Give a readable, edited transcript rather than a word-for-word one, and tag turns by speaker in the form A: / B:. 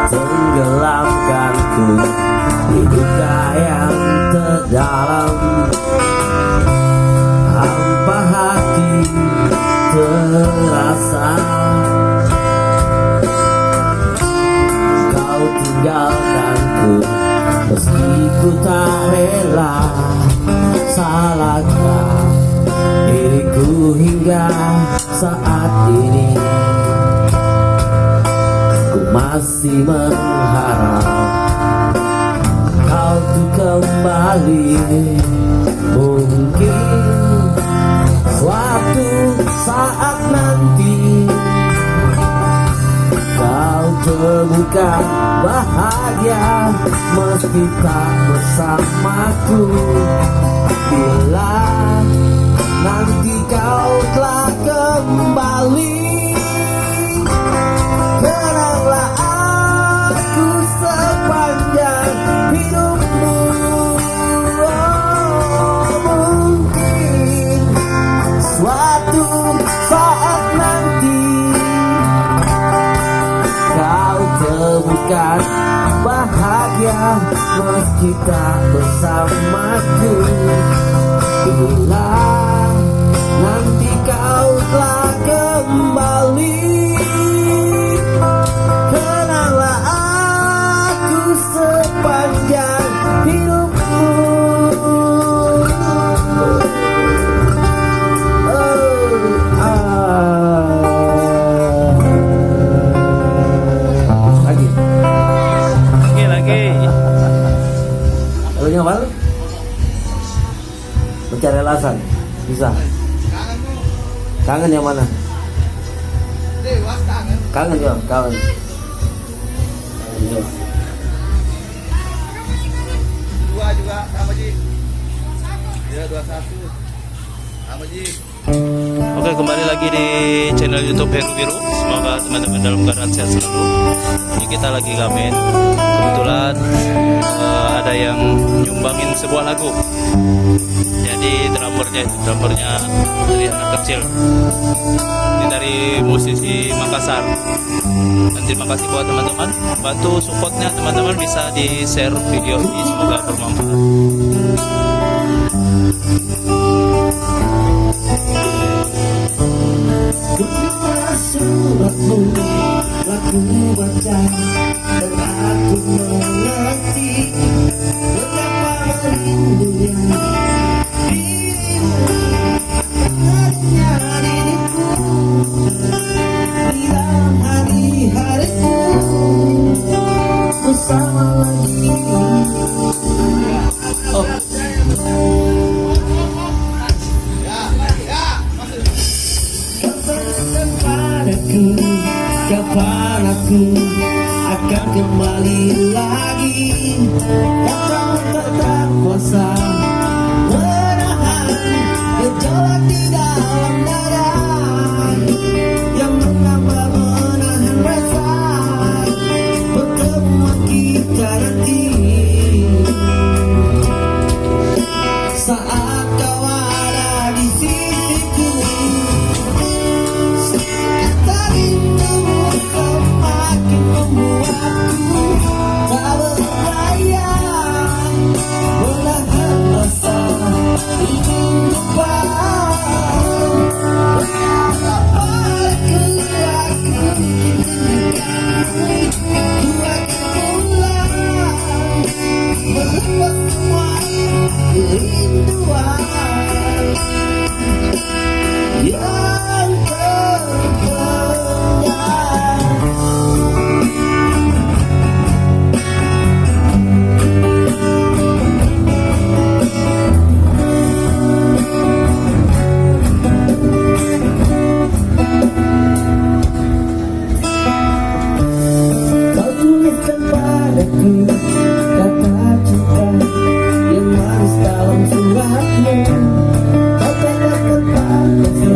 A: tenggelamkanku di duka yang terdalam. Hampa hati terasa, kau tinggalkanku meski ku tak rela. Salahkah diriku hingga saat ini? Ku masih mengharap kau tuh kembali. Mungkin suatu saat nanti kau temukan bahagia meski tak bersamaku. Bila nanti kau telah kembali, kenanglah aku sepanjang hidupmu. Mungkin suatu saat nanti kau temukan bahagia meski tak bersamaku. Bila nanti kau telah kembali, kenanglah aku sepanjang hidupmu.
B: Lagi.
A: Lalu yang apa? Mencari alasan. Bisa. Kangen yang mana? Kangen ya, kangen.
C: Dua juga sama Ji. Ya 21 sama Ji.
B: Oke, kembali lagi di channel YouTube Heru Biru. Semoga teman-teman dalam keadaan sehat selalu. Ini kita lagi gamen. Kebetulan ada yang nyumbangin sebuah lagu. Jadi drummernya dari anak kecil. Ini dari musisi Makassar. Dan terima kasih buat teman-teman. Bantu supportnya teman-teman, bisa di share video ini, semoga bermanfaat.
A: Suratmu aku baca dan aku mengerti betapa merindunya dirimu. Hanya diriku di dalam hari-hariku bersama lagi. Kapan aku akan kembali lagi? Katamu tak kuasa menahan gejolak di dalam dada yang mengapa menahan rasa pertemuan kita nanti. Saat kau ada di sisiku, semakin membuatku tak berdaya menahan rasa ingin lupa. Betapa padaku aku ingin ku akan pulang melepas semua kerinduan yang terpendam. Kau tuliskan padaku kata cinta yang manis dalam suratmu. Kau katakan padaku